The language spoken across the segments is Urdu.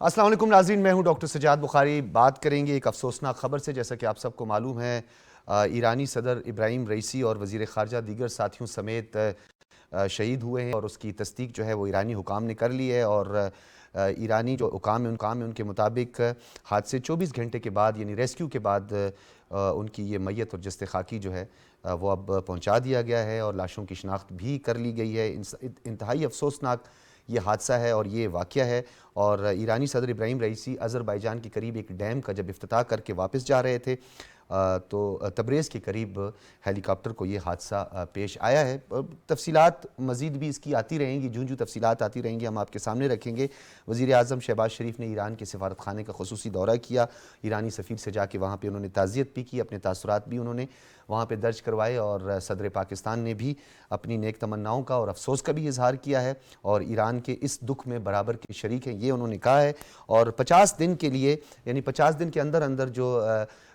السلام علیکم ناظرین، میں ہوں ڈاکٹر سجاد بخاری۔ بات کریں گے ایک افسوسناک خبر سے۔ جیسا کہ آپ سب کو معلوم ہے، ایرانی صدر ابراہیم رئیسی اور وزیر خارجہ دیگر ساتھیوں سمیت شہید ہوئے ہیں، اور اس کی تصدیق جو ہے وہ ایرانی حکام نے کر لی ہے۔ اور ایرانی جو حکام ہیں ان کے مطابق حادثے 24 گھنٹے کے بعد، یعنی ریسکیو کے بعد، ان کی یہ میت اور جسد خاکی جو ہے وہ اب پہنچا دیا گیا ہے، اور لاشوں کی شناخت بھی کر لی گئی ہے۔ انتہائی افسوسناک یہ حادثہ ہے اور یہ واقعہ ہے۔ اور ایرانی صدر ابراہیم رئیسی آذربائیجان کے قریب ایک ڈیم کا جب افتتاح کر کے واپس جا رہے تھے تو تبریز کے قریب ہیلی کاپٹر کو یہ حادثہ پیش آیا ہے۔ تفصیلات مزید بھی اس کی آتی رہیں گی، جو تفصیلات آتی رہیں گی ہم آپ کے سامنے رکھیں گے۔ وزیر اعظم شہباز شریف نے ایران کے سفارت خانے کا خصوصی دورہ کیا، ایرانی سفیر سے جا کے وہاں پہ انہوں نے تعزیت بھی کی، اپنے تاثرات بھی انہوں نے وہاں پہ درج کروائے، اور صدر پاکستان نے بھی اپنی نیک تمناؤں کا اور افسوس کا بھی اظہار کیا ہے، اور ایران کے اس دکھ میں برابر کے شریک ہیں، یہ انہوں نے کہا ہے۔ اور 50 دن کے لیے، یعنی 50 دن کے اندر اندر جو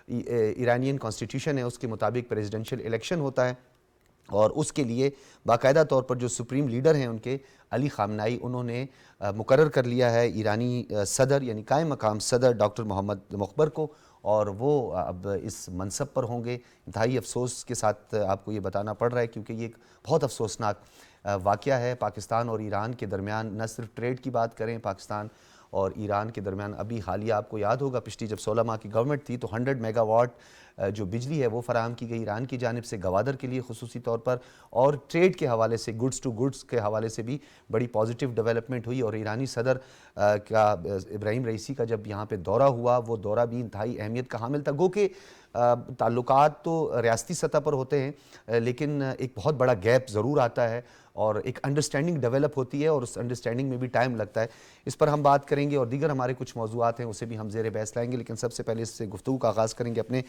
ایرانین کانسٹیٹیوشن ہے اس کے مطابق پریزیڈنشل الیکشن ہوتا ہے، اور اس کے لیے باقاعدہ طور پر جو سپریم لیڈر ہیں ان کے علی خامنائی، انہوں نے مقرر کر لیا ہے ایرانی صدر، یعنی قائم مقام صدر ڈاکٹر محمد مخبر کو، اور وہ اب اس منصب پر ہوں گے۔ انتہائی افسوس کے ساتھ آپ کو یہ بتانا پڑ رہا ہے، کیونکہ یہ ایک بہت افسوسناک واقعہ ہے پاکستان اور ایران کے درمیان۔ نہ صرف ٹریڈ کی بات کریں، پاکستان اور ایران کے درمیان ابھی حالیہ آپ کو یاد ہوگا پچھلی جب 16 ماہ کی گورنمنٹ تھی تو 100 میگا واٹ جو بجلی ہے وہ فراہم کی گئی ایران کی جانب سے گوادر کے لیے خصوصی طور پر، اور ٹریڈ کے حوالے سے، گڈز ٹو گڈز کے حوالے سے بھی بڑی پازیٹیو ڈیولپمنٹ ہوئی۔ اور ایرانی صدر کا ابراہیم رئیسی کا جب یہاں پہ دورہ ہوا، وہ دورہ بھی انتہائی اہمیت کا حامل تھا۔ گو کہ تعلقات تو ریاستی سطح پر ہوتے ہیں، لیکن ایک بہت بڑا گیپ ضرور آتا ہے، اور ایک انڈرسٹینڈنگ ڈیولپ ہوتی ہے، اور اس انڈرسٹینڈنگ میں بھی ٹائم لگتا ہے۔ اس پر ہم بات کریں گے، اور دیگر ہمارے کچھ موضوعات ہیں اسے بھی ہم زیر بحث لائیں گے، لیکن سب سے پہلے اس سے گفتگو کا آغاز کریں گے اپنے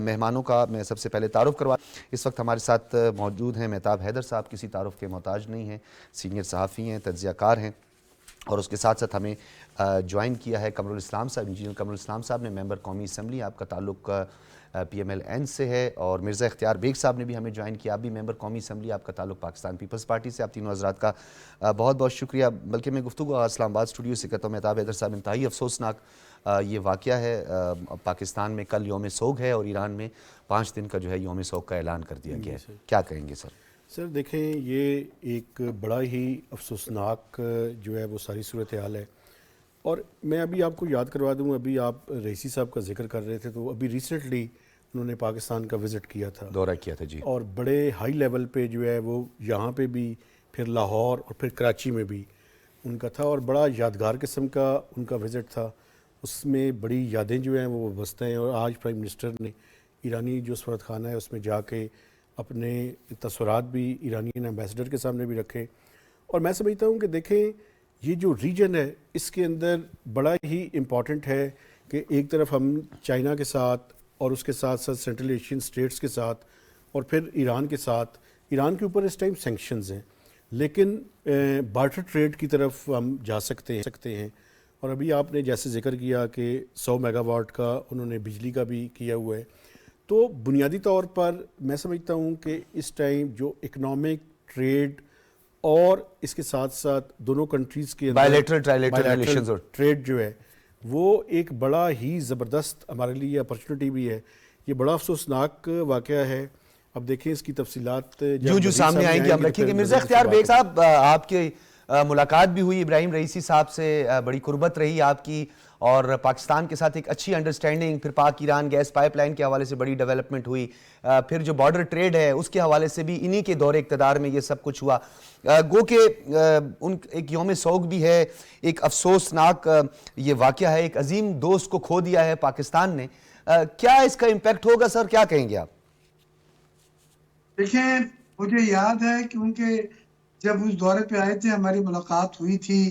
مہمانوں کا۔ میں سب سے پہلے تعارف کروا، اس وقت ہمارے ساتھ موجود ہیں مہتاب حیدر صاحب، کسی تعارف کے محتاج نہیں ہیں، سینئر صحافی ہیں، تجزیہ کار ہیں، اور اس کے ساتھ ساتھ ہمیں جوائن کیا ہے قمر الاسلام صاحب، انجینئر قمر الاسلام صاحب نے، ممبر قومی اسمبلی، آپ کا تعلق پی ایم ایل این سے ہے، اور مرزا اختیار بیگ صاحب نے بھی ہمیں جوائن کیا، آپ بھی ممبر قومی اسمبلی، آپ کا تعلق پاکستان پیپلز پارٹی سے۔ آپ تینوں حضرات کا بہت بہت شکریہ۔ بلکہ میں گفتگو اسلام آباد اسٹوڈیو سے کرتا ہوں۔ مہتاب حیدر صاحب، انتہائی افسوسناک یہ واقعہ ہے، پاکستان میں کل یوم سوگ ہے، اور ایران میں 5 دن کا جو ہے یوم سوگ کا اعلان کر دیا گیا ہے، کیا کہیں گے سر؟ سر دیکھیں، یہ ایک بڑا ہی افسوسناک جو ہے وہ ساری صورتحال ہے، اور میں ابھی آپ کو یاد کروا دوں، ابھی آپ رئیسی صاحب کا ذکر کر رہے تھے، تو ابھی ریسنٹلی انہوں نے پاکستان کا وزٹ کیا تھا، دورہ کیا تھا جی، اور بڑے ہائی لیول پہ جو ہے وہ یہاں پہ بھی، پھر لاہور اور پھر کراچی میں بھی ان کا تھا، اور بڑا یادگار قسم کا ان کا وزٹ تھا۔ اس میں بڑی یادیں جو ہیں وہ وابستہ ہیں، اور آج پرائم منسٹر نے ایرانی جو سفارت خانہ ہے اس میں جا کے اپنے تصورات بھی ایرانین ایمبیسڈر کے سامنے بھی رکھے۔ اور میں سمجھتا ہوں کہ دیکھیں، یہ جو ریجن ہے اس کے اندر بڑا ہی امپورٹنٹ ہے کہ ایک طرف ہم چائنا کے ساتھ، اور اس کے ساتھ ساتھ سینٹرل ایشین سٹیٹس کے ساتھ، اور پھر ایران کے ساتھ، ایران کے اوپر اس ٹائم سینکشنز ہیں، لیکن بارٹر ٹریڈ کی طرف ہم جا سکتے ہیں۔ اور ابھی آپ نے جیسے ذکر کیا کہ 100 میگا واٹ کا انہوں نے بجلی کا بھی کیا ہوا ہے، تو بنیادی طور پر میں سمجھتا ہوں کہ اس ٹائم جو اکنامک ٹریڈ اور اس کے ساتھ ساتھ دونوں کنٹریز کے بائیلیٹرل ٹریڈ جو ہے وہ ایک بڑا ہی زبردست ہمارے لیے اپرچونٹی بھی ہے۔ یہ بڑا افسوسناک واقعہ ہے۔ اب دیکھیں اس کی تفصیلات جو سامنے آئیں گے ہم رکھیں گے۔ مرزا اختیار بیگ صاحب، آپ کی ملاقات بھی ہوئی ابراہیم رئیسی صاحب سے، بڑی قربت رہی آپ کی، اور پاکستان کے ساتھ ایک اچھی انڈرسٹینڈنگ، پھر پاک ایران گیس پائپ لائن کے حوالے سے بڑی ڈیولپمنٹ ہوئی، پھر جو بارڈر ٹریڈ ہے اس کے حوالے سے بھی انہی کے دور اقتدار میں یہ سب کچھ ہوا۔ گو کہ ایک یوم سوگ بھی ہے، ایک افسوسناک یہ واقعہ ہے، ایک عظیم دوست کو کھو دیا ہے پاکستان نے۔ کیا اس کا امپیکٹ ہوگا سر، کیا کہیں گے آپ؟ دیکھیں، مجھے یاد ہے کیونکہ جب اس دورے پہ آئے تھے ہماری ملاقات ہوئی تھی،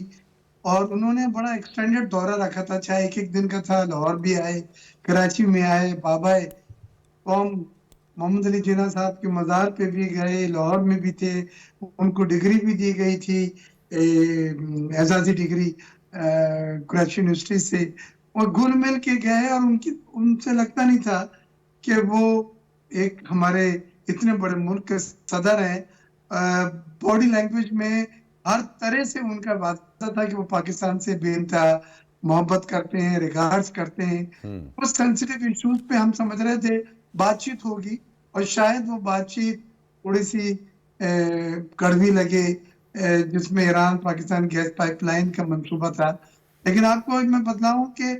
اور انہوں نے بڑا ایکسٹینڈڈ دورہ رکھا تھا، چاہے ایک دن کا تھا، لاہور بھی آئے، کراچی میں آئے، بابا قوم محمد علی جناح صاحب کے مزار پہ بھی گئے، لاہور میں بھی تھے، ان کو ڈگری بھی دی گئی تھی، اعزازی ڈگری کراچی یونیورسٹی سے، اور گھل مل کے گئے، اور ان سے لگتا نہیں تھا کہ وہ ایک ہمارے اتنے بڑے ملک کے صدر ہیں۔ باڈی لینگویج میں ہر طرح سے ان کا واضح تھا کہ وہ پاکستان سے بے انتہا محبت کرتے ہیں, ریگارڈز کرتے ہیں. وہ سینسٹیو ایشوز پہ ہم سمجھ رہے تھے بات چیت ہوگی, اور شاید وہ بات چیت تھوڑی سی کڑوی لگے, جس میں Iran Pakistan gas pipeline کا منصوبہ تھا. لیکن آپ کو میں بتلاؤں کہ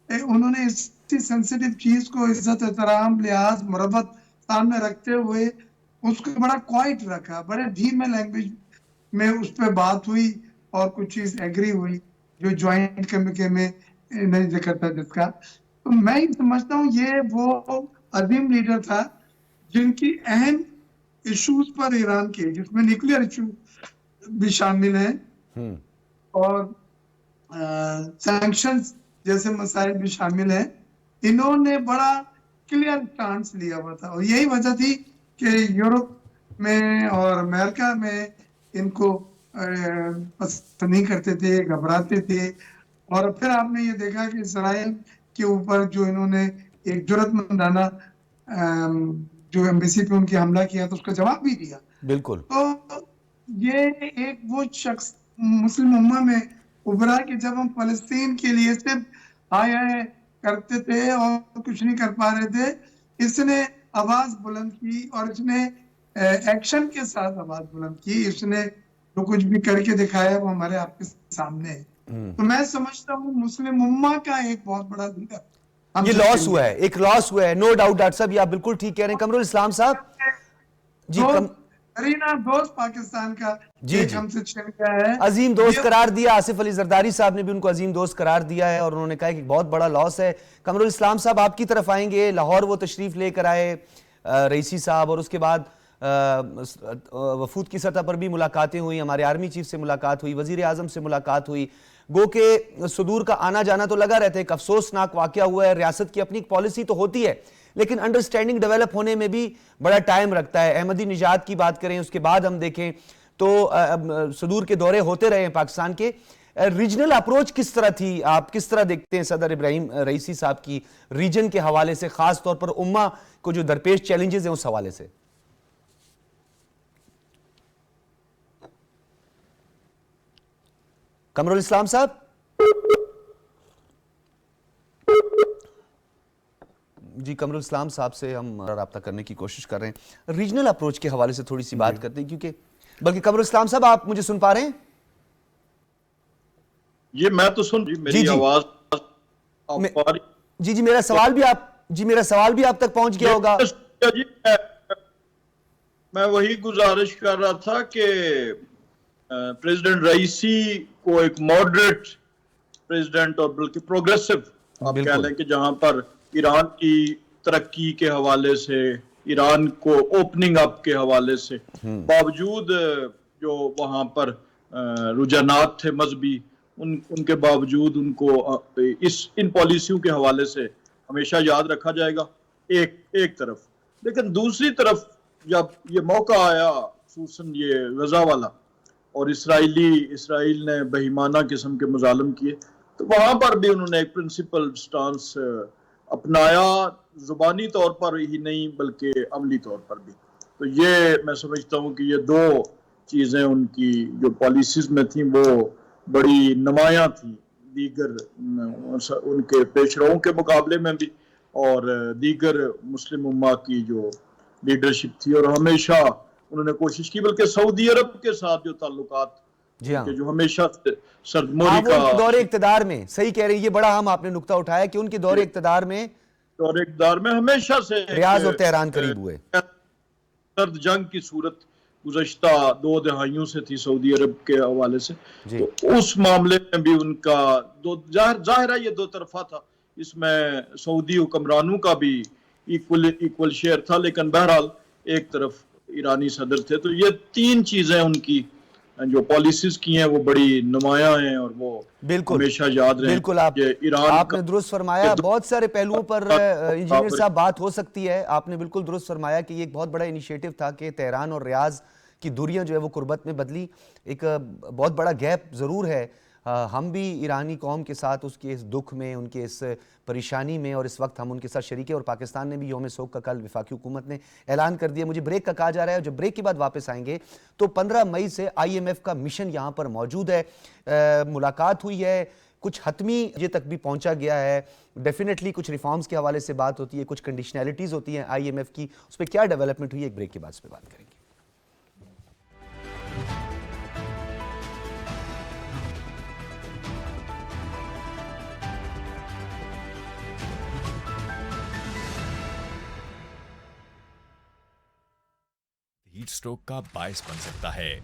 انہوں نے اسی سینسٹیو چیز کو عزت, احترام, لحاظ, مربت سامنے رکھتے ہوئے اس کو بڑا کوائٹ رکھا, بڑے دھیمے لینگویج میں اس پہ بات ہوئی, اور کچھ چیز ایگری ہوئی جو جوائنٹ کمیٹی میں نہیں ذکر تھا جس کا. تو میں ہی سمجھتا ہوں یہ وہ عظیم لیڈر تھا جن کی اہم ایشوز پر ایران کے, جس میں نیوکلیئر ایشو بھی شامل ہیں اور سینکشنز جیسے مسائل بھی شامل ہیں, انہوں نے بڑا کلیئر سٹانس لیا ہوا تھا. اور یہی وجہ تھی کہ یورپ میں اور امریکہ میں ان کو پسند نہیں کرتے تھے, گھبراتے تھے. اور پھر آپ نے یہ دیکھا کہ اسرائیل کے اوپر جو انہوں نے ایک جرأت مندانہ جو ایمبیسی پہ ان کی حملہ کیا تو اس کا جواب بھی دیا. بالکل. تو یہ ایک وہ شخص مسلم امہ میں ابھرا کہ جب ہم فلسطین کے لیے صرف ہائے ہائے کرتے تھے اور کچھ نہیں کر پا رہے تھے, اس نے آواز بلند کی, اور اس نے ایکشن کے ساتھ آواز بلند کی. اس نے جو کچھ بھی کر کے دکھایا وہ ہمارے آپ کے سامنے ہے. تو میں سمجھتا ہوں مسلم امہ کا ایک بہت بڑا لیڈر یہ لاس ہوا ہے, ایک لاس ہوا ہے, نو ڈاؤٹ. ڈاکٹر صاحب یہ آپ بالکل ٹھیک کہہ رہے ہیں. قمر الاسلام صاحب جی, دوست پاکستان کا ایک ہم سے چھن گیا ہے, عظیم دوست قرار دیا. آصف علی زرداری صاحب نے بھی ان کو عظیم دوست قرار دیا ہے, اور انہوں نے کہا کہ بہت بڑا لاس ہے. قمر الاسلام صاحب آپ کی طرف آئیں گے. لاہور وہ تشریف لے کر آئے رئیسی صاحب, اور اس کے بعد وفود کی سطح پر بھی ملاقاتیں ہوئی, ہمارے آرمی چیف سے ملاقات ہوئی, وزیر اعظم سے ملاقات ہوئی. گو کہ صدور کا آنا جانا تو لگا رہتا ہے. ایک افسوسناک واقعہ ہوا ہے. ریاست کی اپنی پالیسی تو ہوتی ہے, لیکن انڈرسٹینڈنگ ڈیولپ ہونے میں بھی بڑا ٹائم رکھتا ہے. احمدی نژاد کی بات کریں, اس کے بعد ہم دیکھیں تو صدور کے دورے ہوتے رہے ہیں پاکستان کے. ریجنل اپروچ کس طرح تھی, آپ کس طرح دیکھتے ہیں صدر ابراہیم رئیسی صاحب کی ریجن کے حوالے سے, خاص طور پر امہ کو جو درپیش چیلنجز ہیں اس حوالے سے؟ قمر الاسلام صاحب جی, قمر الاسلام صاحب سے ہم رابطہ کرنے کی کوشش کر رہے ہیں. ریجنل اپروچ کے حوالے سے تھوڑی سی بات کرتے ہیں, کیونکہ بلکہ قمر الاسلام صاحب آپ مجھے سن پا رہے ہیں؟ یہ میں تو سن, میری آواز جی میرا سوال بھی آپ تک پہنچ گیا ہوگا. میں وہی گزارش کر رہا تھا کہ پریزیڈنٹ رئیسی کو ایک ماڈریٹ پریزیڈنٹ, اور بلکہ پروگریسو آپ کہہ لیں, کہ جہاں پر ایران کی ترقی کے حوالے سے, ایران کو اوپننگ اپ کے حوالے سے, باوجود جو وہاں پر رجحانات تھے مذہبی, ان کے باوجود ان کو ان پالیسیوں کے حوالے سے ہمیشہ یاد رکھا جائے گا ایک طرف. لیکن دوسری طرف جب یہ موقع آیا, خصوصاً یہ غزہ والا, اور اسرائیل نے بہیمانہ قسم کے مظالم کیے, تو وہاں پر بھی انہوں نے ایک پرنسپل سٹانس اپنایا, زبانی طور پر ہی نہیں بلکہ عملی طور پر بھی. تو یہ میں سمجھتا ہوں کہ یہ دو چیزیں ان کی جو پالیسیز میں تھیں وہ بڑی نمایاں تھیں دیگر ان کے پیشروؤں کے مقابلے میں بھی, اور دیگر مسلم امہ کی جو لیڈرشپ تھی. اور ہمیشہ انہوں نے کوشش کی, بلکہ سعودی عرب کے ساتھ جو تعلقات جو ہمیشہ سرموری کا دور اقتدار میں, صحیح کہہ رہے ہیں, یہ بڑا ہم آپ نے نقطہ اٹھایا کہ ان کے دور اقتدار میں ہمیشہ سے ریاض اور تہران قریب ہوئے. سرد جنگ کی صورت گزشتہ 2 دہائیوں سے تھی سعودی عرب کے حوالے سے, تو اس معاملے میں بھی ان کا ظاہر ہے یہ دو طرفہ تھا. اس میں سعودی حکمرانوں کا بھی ایکول شیئر تھا, لیکن بہرحال ایک طرف ایرانی صدر تھے. تو یہ 3 چیزیں ان کی جو پالیسیز کی ہیں وہ بڑی نمایاں ہیں, اور وہ ہمیشہ یاد رہیں. بالکل آپ نے درست فرمایا. بہت سارے پہلوؤں پر انجینئر صاحب بات ہو سکتی ہے. آپ نے بالکل درست فرمایا کہ یہ ایک بہت بڑا انیشیٹو تھا کہ تہران اور ریاض کی دوریاں جو ہے وہ قربت میں بدلی. ایک بہت بڑا گیپ ضرور ہے. ہم بھی ایرانی قوم کے ساتھ اس کے اس دکھ میں, ان کے اس پریشانی میں, اور اس وقت ہم ان کے ساتھ شریک ہیں. اور پاکستان نے بھی یوم سوگ کا کل وفاقی حکومت نے اعلان کر دیا. مجھے بریک کا کہا جا رہا ہے, جب بریک کے بعد واپس آئیں گے تو 15 مئی سے IMF کا مشن یہاں پر موجود ہے. ملاقات ہوئی ہے کچھ حتمی یہ تک بھی پہنچا گیا ہے. ڈیفینیٹلی کچھ ریفارمز کے حوالے سے بات ہوتی ہے, کچھ کنڈیشنلٹیز ہوتی ہیں آئی ایم ایف کی, اس پہ کیا ڈیولپمنٹ ہوئی ہے, ایک بریک کے بعد اس پہ بات کریں گے. ہیٹ سٹروک کا باعث بن سکتا ہے.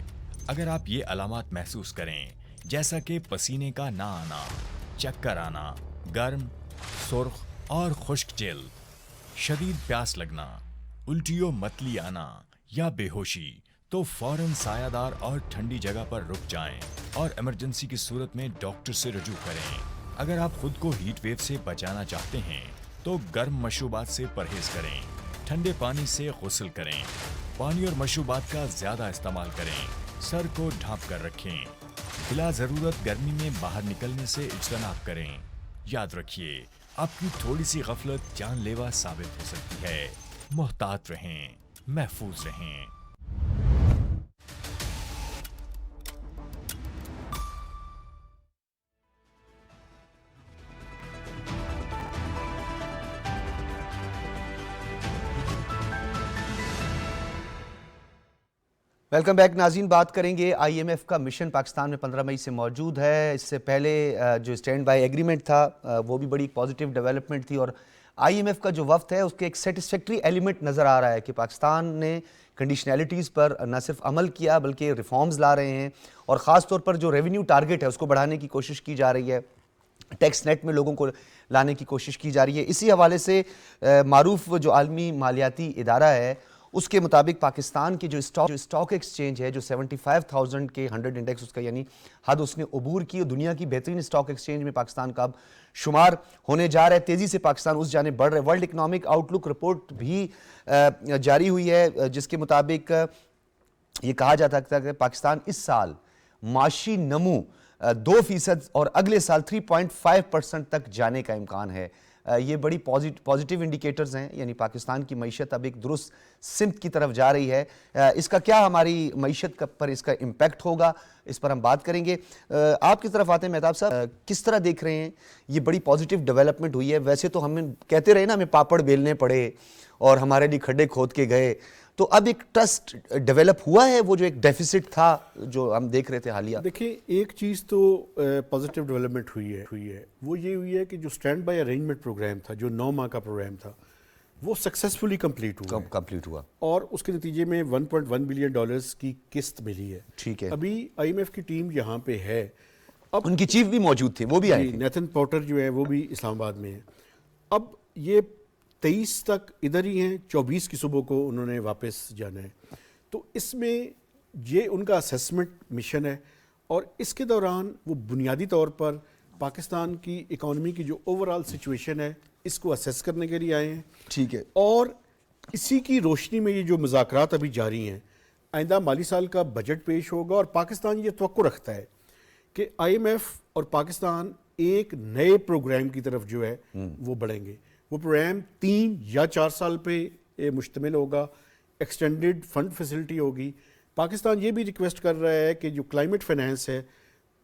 اگر آپ یہ علامات محسوس کریں جیسا کہ پسینے کا نہ آنا, چکر آنا, گرم, سرخ اور خشک جلد, شدید پیاس لگنا, الٹی و متلی آنا یا بے ہوشی, تو فوراً سایہ دار اور ٹھنڈی جگہ پر رک جائیں اور ایمرجنسی کی صورت میں ڈاکٹر سے رجوع کریں. اگر آپ خود کو ہیٹ ویو سے بچانا چاہتے ہیں تو گرم مشروبات سے پرہیز کریں, ٹھنڈے پانی سے غسل کریں, پانی اور مشروبات کا زیادہ استعمال کریں, سر کو ڈھانپ کر رکھیں, بلا ضرورت گرمی میں باہر نکلنے سے اجتناب کریں. یاد رکھیے, آپ کی تھوڑی سی غفلت جان لیوا ثابت ہو سکتی ہے. محتاط رہیں, محفوظ رہیں. ویلکم بیک ناظرین. بات کریں گے آئی ایم ایف کا مشن پاکستان میں 15 مئی سے موجود ہے. اس سے پہلے جو اسٹینڈ بائی ایگریمنٹ تھا وہ بھی بڑی پازیٹیو ڈیولپمنٹ تھی, اور آئی ایم ایف کا جو وفد ہے اس کے ایک سیٹسفیکٹری ایلیمنٹ نظر آ رہا ہے کہ پاکستان نے کنڈیشنلٹیز پر نہ صرف عمل کیا بلکہ ریفارمز لا رہے ہیں, اور خاص طور پر جو ریونیو ٹارگٹ ہے اس کو بڑھانے کی کوشش کی جا رہی ہے, ٹیکس نیٹ میں لوگوں کو لانے کی کوشش کی جا رہی ہے. اسی حوالے سے معروف جو عالمی مالیاتی ادارہ ہے اس کے مطابق پاکستان کی جو اسٹاک ایکسچینج ہے, جو 75,000 کے 100 انڈیکس اس کا یعنی حد اس نے عبور کی, اور دنیا کی بہترین اسٹاک ایکسچینج میں پاکستان کا اب شمار ہونے جا رہا ہے. تیزی سے پاکستان اس جانب بڑھ رہا ہے. ورلڈ اکنامک آؤٹ لک رپورٹ بھی جاری ہوئی ہے جس کے مطابق یہ کہا جاتا ہے کہ پاکستان اس سال معاشی نمو 2% اور اگلے سال 3.5% تک جانے کا امکان ہے. یہ بڑی پازیٹیو انڈیکیٹرز ہیں, یعنی پاکستان کی معیشت اب ایک درست سمت کی طرف جا رہی ہے. اس کا کیا ہماری معیشت پر اس کا امپیکٹ ہوگا, اس پر ہم بات کریں گے. آپ کی طرف آتے ہیں مہتاب صاحب, کس طرح دیکھ رہے ہیں یہ بڑی پازیٹیو ڈیولپمنٹ ہوئی ہے؟ ویسے تو ہم کہتے رہے نا ہمیں پاپڑ بیلنے پڑے اور ہمارے لیے کھڈے کھود کے گئے, تو اب ایک ٹرسٹ ڈیولپ ہوا ہے, وہ جو ایک ڈیفیسٹ تھا جو ہم دیکھ رہے تھے حالیہ. دیکھیں, ایک چیز تو پازیٹیو ڈیولپمنٹ ہوئی ہے وہ یہ ہوئی ہے کہ جو اسٹینڈ بائی ارینجمنٹ پروگرام تھا, جو 9 ماہ کا پروگرام تھا, وہ سکسیسفلی کمپلیٹ ہوا اور اس کے نتیجے میں $1.1 بلین کی قسط ملی ہے. ٹھیک ہے, ابھی آئی ایم ایف کی ٹیم یہاں پہ ہے, اب ان کی چیف بھی موجود تھے, وہ بھی آئے تھے. نیتھن پورٹر جو ہے وہ بھی اسلام آباد میں ہے. اب یہ 23 تک ادھر ہی ہیں, 24 کی صبح کو انہوں نے واپس جانا ہے. تو اس میں یہ ان کا اسیسمنٹ مشن ہے, اور اس کے دوران وہ بنیادی طور پر پاکستان کی اکانومی کی جو اوور آل سچویشن ہے اس کو اسیس کرنے کے لیے آئے ہیں. ٹھیک ہے, اور اسی کی روشنی میں یہ جو مذاکرات ابھی جاری ہیں, آئندہ مالی سال کا بجٹ پیش ہوگا, اور پاکستان یہ توقع رکھتا ہے کہ آئی ایم ایف اور پاکستان ایک نئے پروگرام کی طرف جو ہے وہ بڑھیں گے. وہ پروگرام 3 یا 4 سال پہ مشتمل ہوگا, ایکسٹینڈڈ فنڈ فیسلٹی ہوگی. پاکستان یہ بھی ریکویسٹ کر رہا ہے کہ جو کلائمیٹ فائنانس ہے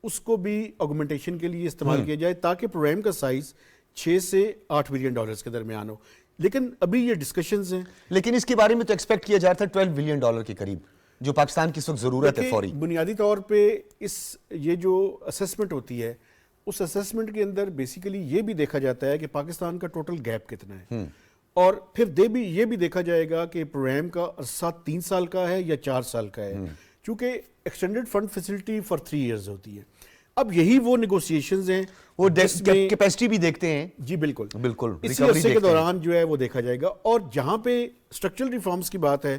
اس کو بھی آگمنٹیشن کے لیے استعمال کیا جائے, تاکہ پروگرام کا سائز 6 سے 8 بلین ڈالرز کے درمیان ہو. لیکن ابھی یہ ڈسکشنز ہیں, لیکن اس کے بارے میں تو ایکسپیکٹ کیا جا رہا تھا 12 بلین ڈالر کے قریب جو پاکستان کی اس وقت ضرورت ہے فوری. بنیادی طور پہ یہ جو اسیسمنٹ ہوتی ہے اس اسیسمنٹ کے اندر بیسیکلی یہ بھی دیکھا جاتا ہے کہ پاکستان کا ٹوٹل گیپ کتنا ہے, اور پھر یہ بھی دیکھا جائے گا کہ پروگرام کا عرصہ 3 سال کا ہے یا 4 سال کا ہے, چونکہ extended fund facility for 3 years ہوتی ہے. اب یہی وہ نیگوسیشنز ہیں, وہ کیپیسٹی بھی دیکھتے ہیں. جی بالکل, بالکل اسی عرصے کے دوران جو ہے وہ دیکھا جائے گا. اور جہاں پہ اسٹرکچرل ریفارمز کی بات ہے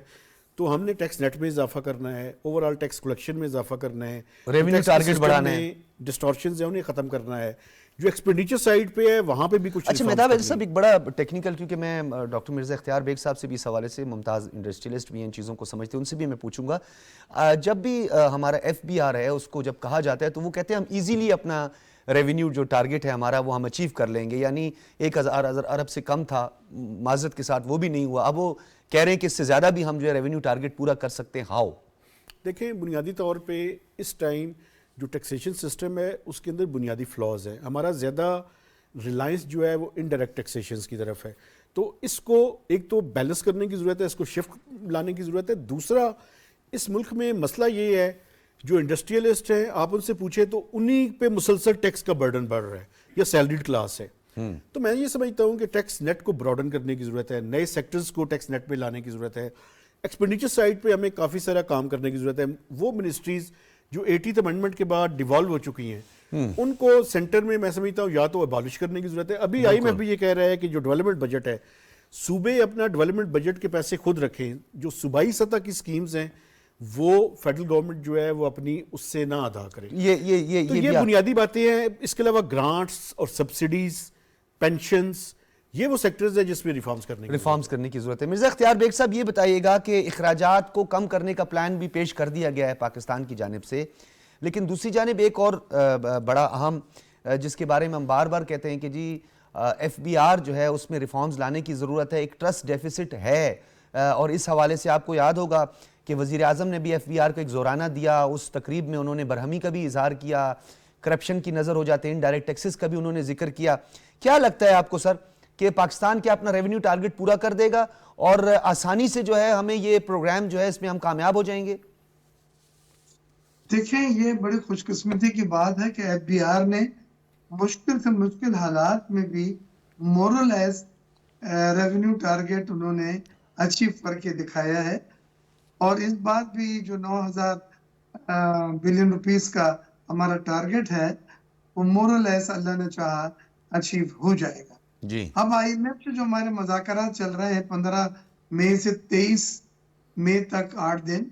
تو ہم نے ٹیکس نیٹ میں اضافہ کرنا ہے, اوور آل ٹیکس کلیکشن میں اضافہ کرنا ہے, ریونیو ٹارگٹ بڑھانا ہے, ڈسٹورشنز ہیں انہیں ختم کرنا ہے, جو ایکسپینڈیچر سائیڈ پہ ہے وہاں پہ بھی کچھ. اچھا مہتاب صاحب, ایک بڑا ٹیکنیکل, کیونکہ میں ڈاکٹر مرزا اختیار بیگ صاحب سے بھی اس حوالے سے, ممتاز انڈسٹریلسٹ بھی ان چیزوں کو سمجھتے ہیں, ان سے بھی میں پوچھوں گا. جب بھی ہمارا ایف بی آر ہے اس کو جب کہا جاتا ہے تو وہ کہتے ہیں ہم ایزیلی اپنا ریونیو جو ٹارگٹ ہے ہمارا وہ ہم اچیو کر لیں گے, یعنی 1000 ارب سے کم تھا, معذرت کے ساتھ وہ بھی نہیں ہوا. اب وہ کہہ رہے ہیں کہ اس سے زیادہ بھی ہم جو ہے ریونیو ٹارگٹ پورا کر سکتے ہیں. ہاؤ؟ دیکھیں, بنیادی طور پہ اس ٹائم جو ٹیکسیشن سسٹم ہے اس کے اندر بنیادی فلاز ہیں. ہمارا زیادہ ریلائنس جو ہے وہ انڈائریکٹ ٹیکسیشنز کی طرف ہے. تو اس کو ایک تو بیلنس کرنے کی ضرورت ہے, اس کو شفٹ لانے کی ضرورت ہے. دوسرا اس ملک میں مسئلہ یہ ہے جو انڈسٹریلسٹ ہیں آپ ان سے پوچھیں تو انہی پہ مسلسل ٹیکس کا برڈن بڑھ رہا ہے یا سیلریڈ کلاس ہے. تو میں یہ سمجھتا ہوں کہ ٹیکس نیٹ کو براڈن کرنے کی ضرورت ہے, نئے سیکٹرز کو ٹیکس نیٹ پہ لانے کی ضرورت ہے. ایکسپینڈیچر سائڈ پہ ہمیں کافی سارا کام کرنے کی ضرورت ہے. وہ منسٹریز جو 80th امینڈمنٹ کے بعد ڈیوالو ہو چکی ہیں ان کو سینٹر میں سمجھتا ہوں یا تو ابالش کرنے کی ضرورت ہے. ابھی آئی ایم ایف بھی یہ کہہ رہا ہے کہ جو ڈیولپمنٹ بجٹ ہے صوبے اپنا ڈیولپمنٹ بجٹ کے پیسے خود رکھیں, جو صوبائی سطح کی سکیمز ہیں وہ فیڈرل گورنمنٹ جو ہے وہ اپنی اس سے نہ ادا کرے. یہ بنیادی باتیں ہیں. اس کے علاوہ گرانٹس اور سبسڈیز, پینشنز, یہ وہ سیکٹرز ہیں جس میں ریفارمز کرنے کی ضرورت ہے. مرزا اختیار بیگ صاحب یہ بتائیے گا کہ اخراجات کو کم کرنے کا پلان بھی پیش کر دیا گیا ہے پاکستان کی جانب سے, لیکن دوسری جانب ایک اور بڑا اہم جس کے بارے میں ہم بار بار کہتے ہیں کہ جی ایف بی آر جو ہے اس میں ریفارمز لانے کی ضرورت ہے, ایک ٹرسٹ ڈیفیسٹ ہے. اور اس حوالے سے آپ کو یاد ہوگا کہ وزیر اعظم نے بھی ایف بی آر کو ایک زورانہ دیا, اس تقریب میں انہوں نے برہمی کا بھی اظہار کیا, کرپشن کی نظر ہو جاتے ہیں, انڈائریکٹ ٹیکسز کا بھی انہوں نے ذکر کیا. کیا لگتا ہے آپ کو سر کہ پاکستان کیا اپنا ریونیو ٹارگٹ پورا کر دے گا اور آسانی سے جو ہے ہمیں یہ پروگرام جو ہے اس میں ہم کامیاب ہو جائیں گے؟ دیکھیں یہ بڑی خوش قسمتی کی بات ہے کہ ایف بی آر نے مشکل سے مشکل حالات میں بھی مورل ایز ریونیو ٹارگٹ انہوں نے اچیو کر کے دکھایا ہے. اور اس بات بھی جو 9,000 بلین روپیز کا ہمارا ٹارگٹ ہے وہ مورل ایز اللہ نے چاہا اچیو ہو جائے گا. جی اب آئی ایم ایف سے جو ہمارے مذاکرات چل رہے ہیں 15 مئی سے 23 مئی تک 8 دن,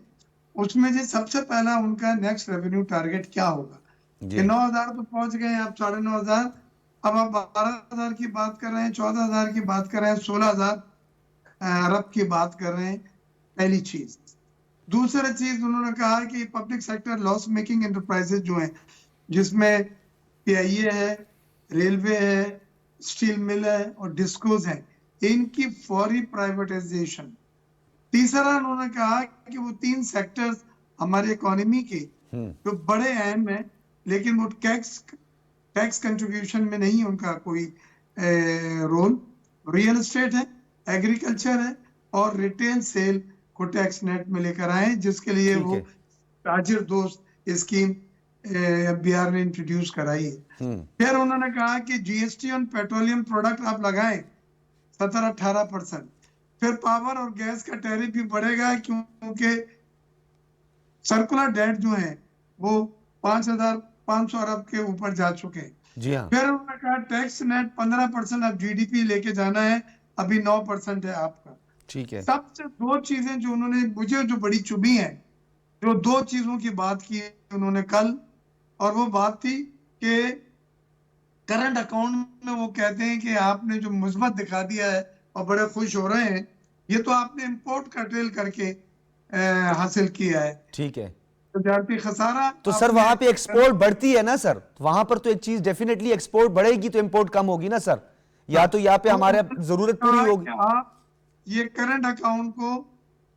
اس میں جو سب سے پہلا ان کا نیکسٹ ریونیو ٹارگٹ کیا ہوگا کہ 9,000 تو پہنچ گئے ہیں, اب 9,500, اب آپ 12,000 کی بات کر رہے ہیں, 14,000 کی بات کر رہے ہیں, 16,000 ارب کی بات کر رہے ہیں. پہلی چیز. دوسری چیز انہوں نے کہا کہ پبلک سیکٹر لاس میکنگ انٹرپرائزز جو ہیں جس میں پی آئی اے ہے, ریلوے ہے, اسٹیل مل ہے اور ڈسکوز ہیں, ان کی فوری پرائیویٹائزیشن. تیسرا انہوں نے کہا کہ وہ 3 سیکٹرز ہمارے اکانومی کے جو بڑے اہم ہیں لیکن وہ ٹیکس کنٹریبیوشن میں نہیں ان کا کوئی رول, ریئل اسٹیٹ ہے, ایگریکلچر ہے اور ریٹیل سیل کو ٹیکس نیٹ میں لے کر آئے, جس کے لیے وہ تاجر دوست اسکیم ایف بی آر نے انٹروڈیوس کرائی ہے. پھر انہوں نے کہا کہ جی ایس ٹی آن پیٹرولیم پروڈکٹ آپ لگائیں 17-18%. پھر پاور اور گیس کا ٹیرف بھی بڑھے گا کیونکہ سرکولر ڈیٹ جو ہیں وہ 5,500 ارب کے اوپر جا چکے ہیں. جی ہاں. پھر انہوں نے کہا ٹیکس نیٹ 15% اب جی ڈی پی لے کے جانا ہے, ابھی 9% ہے آپ کا. ٹھیک ہے. سب سے 2 چیزیں جو انہوں نے مجھے جو بڑی چبھی ہیں, جو 2 چیزوں کی بات کی انہوں نے کل, اور وہ بات تھی کہ کرنٹ اکاؤنٹ میں وہ کہتے ہیں کہ آپ نے جو مثبت دکھا دیا ہے اور بڑے خوش ہو رہے ہیں, یہ تو آپ نے امپورٹ کنٹرول کر کے حاصل کیا ہے. ٹھیک ہے. تجارتی خسارہ تو سر وہاں پہ ایکسپورٹ بڑھتی ہے نا سر, وہاں پر تو ایک چیز ڈیفینیٹلی ایکسپورٹ بڑھے گی تو امپورٹ کم ہوگی نا سر, یا تو یہاں پہ ہمارے ضرورت پوری ہوگی. آپ یہ کرنٹ اکاؤنٹ کو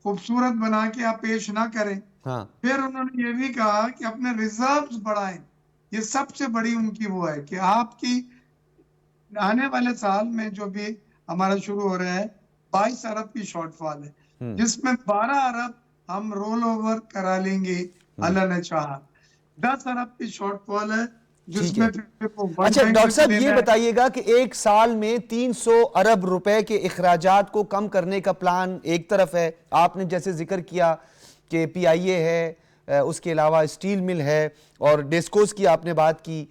خوبصورت بنا کے آپ پیش نہ کریں. پھر انہوں نے یہ بھی کہا کہ اپنے ریزروز بڑھائیں. یہ سب سے بڑی ان کی وہ ہے کہ آپ کی آنے والے سال میں جو بھی ہمارا شروع ہو رہا ہے 22 ارب کی شارٹ فال ہے, جس میں 12 ارب ہم رول اوور کرا لیں گے اللہ نے چاہا. 10 ارب کی شارٹ فال ہے جس میں اچھا ڈاکٹر صاحب یہ بتائیے گا کہ ایک سال میں 300 ارب روپے کے اخراجات کو کم کرنے کا پلان ایک طرف ہے, آپ نے جیسے ذکر کیا کہ پی آئی اے ہے, اس کے علاوہ اسٹیل مل ہے اور ڈیسکوز کی آپ نے بات کی,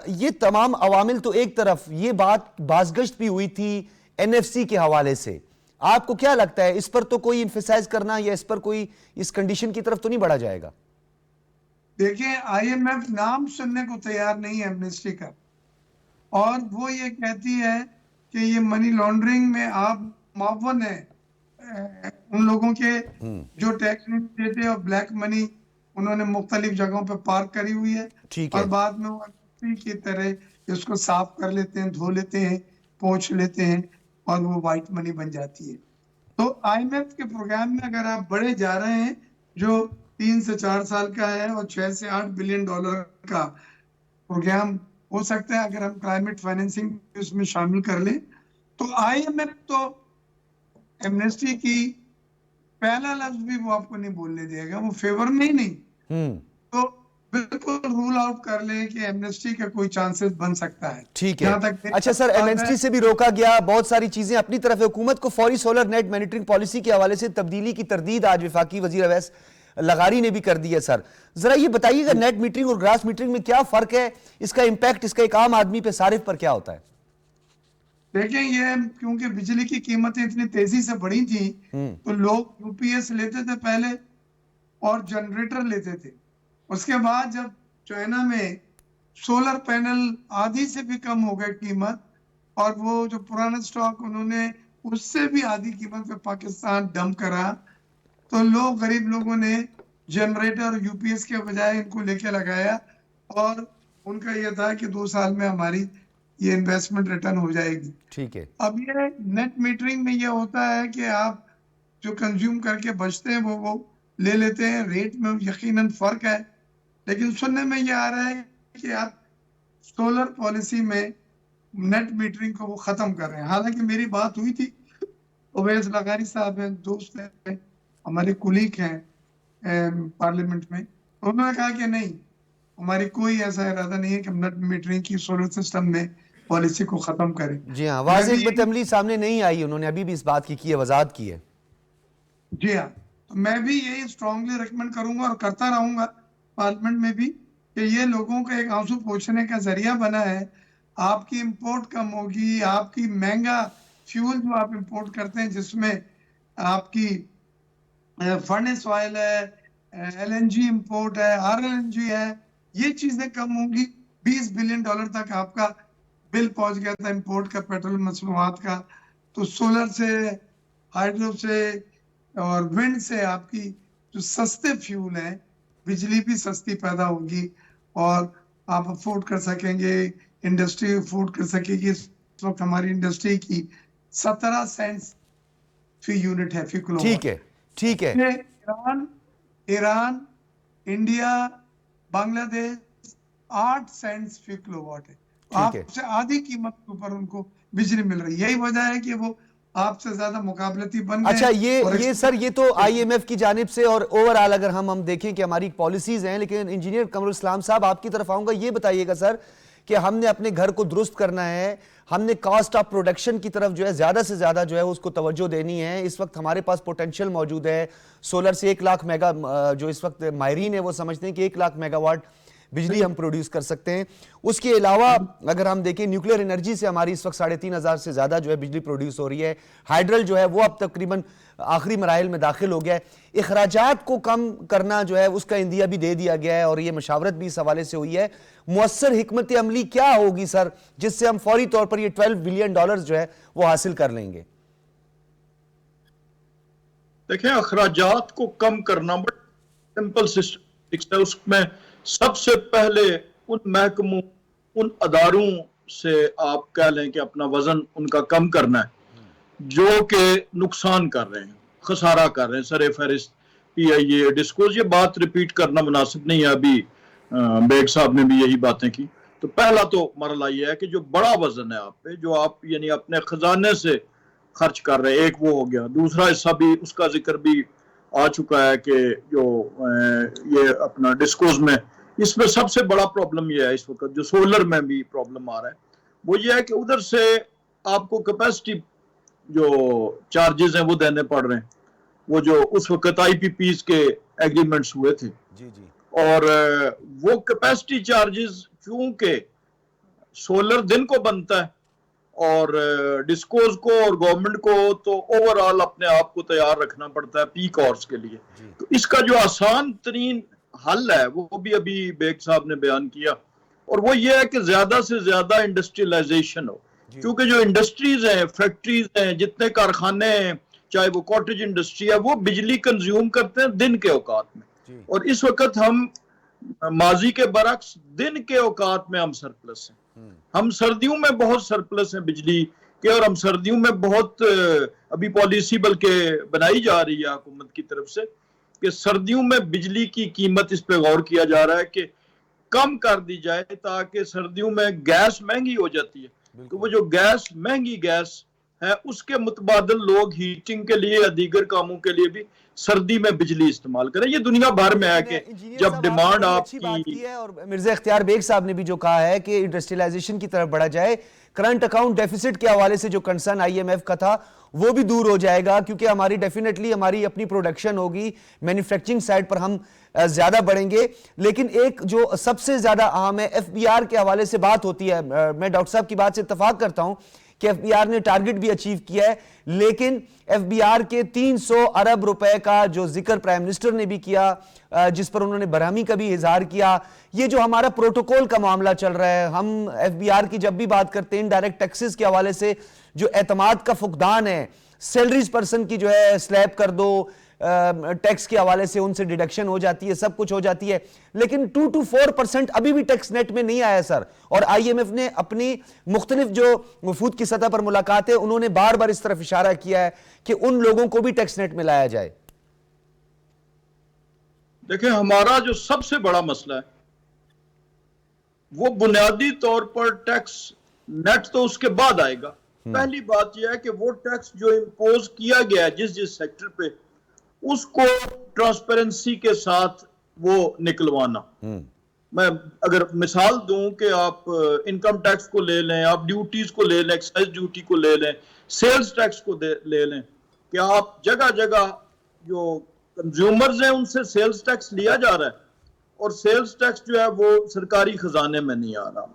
یہ تمام عوامل تو ایک طرف, یہ بات بازگشت بھی ہوئی تھی این ایف سی کے حوالے سے. آپ کو کیا لگتا ہے اس پر تو کوئی انفیسائز کرنا یا اس پر کوئی اس کنڈیشن کی طرف تو نہیں بڑھا جائے گا؟ دیکھیں آئی ایم ایف نام سننے کو تیار نہیں ہے ایمنسٹی کا, اور وہ یہ کہتی ہے کہ یہ منی لانڈرنگ میں آپ معاون ہیں ان لوگوں کے جو ٹیکس نہیں دیتے اور بلیک منی انہوں نے مختلف جگہوں پہ پارک کری ہوئی ہے, اور بعد میں وہ کی طرح اس کو صاف کر لیتے ہیں, دھو لیتے ہیں, پوچھ لیتے ہیں اور وہ وائٹ منی بن جاتی ہے. تو آئی ایم ایف کے پروگرام میں اگر آپ بڑھے جا رہے ہیں جو 3 سے 4 سال کا ہے اور 6 سے 8 بلین ڈالر کا پروگرام ہو سکتا ہے اگر ہم کلائمیٹ فائنینسنگ اس میں شامل کر لیں. تو آئی ایم ایف تو ایمنسٹی کی پہلا لفظ بھی وہ آپ کو نہیں بولنے دے گا, وہ فیور میں ہی نہیں. تو بالکل رول آؤٹ کر لیں کہ ایمنسٹی کا کوئی چانسز بن سکتا ہے. ٹھیک ہے. اچھا سر, ایمنسٹی سے بھی روکا گیا, بہت ساری چیزیں اپنی طرف. حکومت کو فوری سولر نیٹ مانیٹرنگ پالیسی کے حوالے سے تبدیلی کی تردید آج وفاقی وزیر اویس لغاری نے بھی کر دی ہے. سر ذرا یہ بتائیے گا نیٹ میٹرنگ اور گراس میٹرنگ میں کیا فرق ہے, اس کا امپیکٹ اس کا ایک عام آدمی پہ صارف پر کیا ہوتا ہے؟ دیکھیں یہ کیونکہ بجلی کی قیمتیں اتنی تیزی سے بڑھی تھیں تو لوگ یو پی ایس لیتے تھے پہلے اور جنریٹر لیتے تھے. اس کے بعد جب چائنا میں سولر پینل آدھی سے بھی کم ہو گئے قیمت, اور وہ جو پرانا سٹاک انہوں نے اس سے بھی آدھی قیمت پہ پاکستان ڈمپ کرا, تو غریب لوگوں نے جنریٹر اور یو پی ایس کے بجائے ان کو لے کے لگایا, اور ان کا یہ تھا کہ 2 سال میں ہماری یہ انویسٹمنٹ ریٹرن ہو جائے گی. ٹھیک ہے. اب یہ نیٹ میٹرنگ میں یہ ہوتا ہے کہ آپ جو کنزیوم کر کے بچتے ہیں وہ لے لیتے ہیں. ریٹ میں یقیناً فرق ہے, لیکن سننے میں یہ آ رہا ہے کہ آپ سولر پالیسی میں نیٹ میٹرنگ کو وہ ختم کر رہے ہیں. حالانکہ میری بات ہوئی تھی, اویس لغاری صاحب ہیں, دوست ہیں, ہمارے کولیگ ہیں پارلیمنٹ میں, انہوں نے کہا کہ نہیں, ہماری کوئی ایسا ارادہ نہیں ہے کہ ہم نیٹ میٹرنگ کی سولر سسٹم میں پالیسی کو ختم کریں. جی ہاں, واضح حکمت عملی سامنے نہیں آئی, انہوں نے ابھی بھی اس بات کی ہے, وضاحت کی ہے. جی ہاں, تو میں بھی یہی اسٹرانگلی ریکمینڈ کروں گا اور کرتا رہوں گا پارلیمنٹ میں بھی کہ یہ لوگوں کا ایک آنسو پوچھنے کا ذریعہ بنا ہے. آپ کی امپورٹ کم ہوگی, آپ کی مہنگا فیول جو آپ امپورٹ کرتے ہیں جس میں آپ کی فرنس آئل ہے, ایل این جی امپورٹ ہے, آر ایل این جی ہے, یہ چیزیں کم ہوں گی. 20 بلین ڈالر تک آپ کا بل پہنچ گیا تھا امپورٹ کا پیٹرول مصنوعات کا. تو سولر سے, ہائیڈرو سے اور ونڈ سے آپ کی جو سستے فیول ہیں, بجلی بھی سستی پیدا ہوگی اور آپ افورڈ کر سکیں گے, انڈسٹری افورڈ کر سکے گی. اس وقت ہماری انڈسٹری کی 17 سینٹس فی یونٹ ہے, فی کلو واٹ. ٹھیک ہے, ٹھیک ہے. ایران, انڈیا, بنگلہ دیش 8 سینٹس فی کلو واٹ ہے. آپ سے آدھی قیمت کے اوپر ان کو بجلی مل رہی ہے. یہی وجہ ہے کہ وہ آپ سے زیادہ مقابلتی بن گئے. اچھا یہ سر, یہ تو آئی ایم ایف کی جانب سے اور اوورآل اگر ہم دیکھیں کہ ہماری پالیسیز ہیں, لیکن انجینئر قمر الاسلام صاحب آپ کی طرف آؤں گا. یہ بتائیے گا سر کہ ہم نے اپنے گھر کو درست کرنا ہے, ہم نے کاسٹ آف پروڈکشن کی طرف جو ہے زیادہ سے زیادہ جو ہے اس کو توجہ دینی ہے. اس وقت ہمارے پاس پوٹینشیل موجود ہے سولر سے 1 لاکھ میگا, جو اس وقت ماہرین ہیں وہ سمجھتے ہیں کہ 1 لاکھ میگا واٹ بجلی ہم پروڈیوس کر سکتے ہیں. اس کے علاوہ اگر ہم دیکھیں نیوکلیر انرجی سے ہماری اس وقت 3,500 سے زیادہ جو ہے بجلی پروڈیوس ہو رہی ہے. ہائیڈرل جو ہے وہ اب تقریباً آخری مراحل میں داخل ہو گیا ہے. اخراجات کو کم کرنا جو ہے اس کا عندیہ بھی دے دیا گیا ہے اور یہ مشاورت بھی اس حوالے سے ہوئی ہے. مؤثر حکمت عملی کیا ہوگی سر جس سے ہم فوری طور پر یہ 12 بلین ڈالرز جو ہے وہ حاصل کر لیں گے؟ دیکھیں اخراجات کو کم کرنا بڑا سمپل سسٹم ہے. اس میں سب سے پہلے ان محکموں, ان اداروں سے آپ کہہ لیں کہ اپنا وزن ان کا کم کرنا ہے جو کہ نقصان کر رہے ہیں, خسارہ کر رہے ہیں. سر فہرست پی آئی اے, ڈسکلوز, یہ بات ریپیٹ کرنا مناسب نہیں ہے, ابھی بیگ صاحب نے بھی یہی باتیں کی. تو پہلا تو مرحلہ یہ ہے کہ جو بڑا وزن ہے آپ پہ, جو آپ یعنی اپنے خزانے سے خرچ کر رہے ہیں, ایک وہ ہو گیا. دوسرا حصہ بھی اس کا ذکر بھی آ چکا ہے کہ جو یہ اپنا ڈسکوز میں, اس میں سب سے بڑا پرابلم یہ ہے اس وقت, جو سولر میں بھی پرابلم آ رہا ہے, وہ یہ ہے کہ ادھر سے آپ کو کیپیسٹی جو چارجز ہیں وہ دینے پڑ رہے ہیں, وہ جو اس وقت آئی پی پیز کے ایگریمنٹس ہوئے تھے. اور وہ کیپیسٹی چارجز چونکہ سولر دن کو بنتا ہے اور ڈسکوز کو اور گورنمنٹ کو تو اوورآل اپنے آپ کو تیار رکھنا پڑتا ہے پیک آورز کے لیے. تو اس کا جو آسان ترین حل ہے وہ بھی ابھی بیگ صاحب نے بیان کیا, اور وہ یہ ہے کہ زیادہ سے زیادہ انڈسٹریلائزیشن ہو. کیونکہ جو انڈسٹریز ہیں, فیکٹریز ہیں, جتنے کارخانے ہیں, چاہے وہ کاٹیج انڈسٹری ہے, وہ بجلی کنزیوم کرتے ہیں دن کے اوقات میں. اور اس وقت ہم ماضی کے برعکس دن کے اوقات میں ہم سرپلس ہیں. ہم سردیوں میں بہت سرپلس ہیں بجلی کے, اور ہم سردیوں میں بہت ابھی پالیسی بلکہ بنائی جا رہی ہے حکومت کی طرف سے کہ سردیوں میں بجلی کی قیمت اس پہ غور کیا جا رہا ہے کہ کم کر دی جائے تاکہ سردیوں میں گیس مہنگی ہو جاتی ہے تو وہ جو گیس مہنگی گیس ہے اس کے متبادل لوگ ہیٹنگ کے لیے یا دیگر کاموں کے لیے بھی سردی میں بجلی استعمال کریں. یہ دنیا بھر میں ہے کہ جب ڈیمانڈ آپ کی. اور مرزا اختیار بیگ صاحب نے بھی جو کہا ہے کہ انڈسٹریلائزیشن کی طرف بڑھا جائے, کرنٹ اکاؤنٹ ڈیفیسٹ کے حوالے سے جو کنسرن آئی ایم ایف کا تھا وہ بھی دور ہو جائے گا, کیونکہ ہماری ڈیفینیٹلی ہماری اپنی پروڈکشن ہوگی, مینوفیکچرنگ سائڈ پر ہم زیادہ بڑھیں گے. لیکن ایک جو سب سے زیادہ اہم ہے, ایف بی آر کے حوالے سے بات ہوتی ہے, میں ڈاکٹر صاحب کی بات سے اتفاق کرتا ہوں کہ ایف بی آر نے ٹارگٹ بھی اچیو کیا ہے, لیکن ایف بی آر کے 300 ارب روپے کا جو ذکر پرائم منسٹر نے بھی کیا, جس پر انہوں نے برہمی کا بھی اظہار کیا, یہ جو ہمارا پروٹوکول کا معاملہ چل رہا ہے, ہم ایف بی آر کی جب بھی بات کرتے ہیں انڈائریکٹ ٹیکسز کے حوالے سے جو اعتماد کا فقدان ہے, سیلریز پرسن کی جو ہے سلیب کر دو, ٹیکس کے حوالے سے ان سے ڈیڈکشن ہو جاتی ہے, سب کچھ ہو جاتی ہے, لیکن 2 to 4% ابھی بھی ٹیکس نیٹ میں نہیں آیا سر. اور آئی ایم ایف نے اپنی مختلف جو وفود کی سطح پر ملاقاتیں, انہوں نے بار بار اس طرف اشارہ کیا ہے کہ ان لوگوں کو بھی ٹیکس نیٹ میں لایا جائے. دیکھیں ہمارا جو سب سے بڑا مسئلہ ہے وہ بنیادی طور پر ٹیکس نیٹ تو اس کے بعد آئے گا. پہلی بات یہ ہے کہ وہ ٹیکس جو امپوز کیا گیا ہے جس سیکٹر پہ, اس کو ٹرانسپیرنسی کے ساتھ وہ نکلوانا. میں اگر مثال دوں کہ آپ انکم ٹیکس کو لے لیں, آپ ڈیوٹیز کو لے لیں, ایکسائز ڈیوٹی کو لے لیں, سیلز ٹیکس کو لے لیں, کہ آپ جگہ جگہ جو کنزیومرز ہیں ان سے سیلز ٹیکس لیا جا رہا ہے اور سیلز ٹیکس جو ہے وہ سرکاری خزانے میں نہیں آ رہا.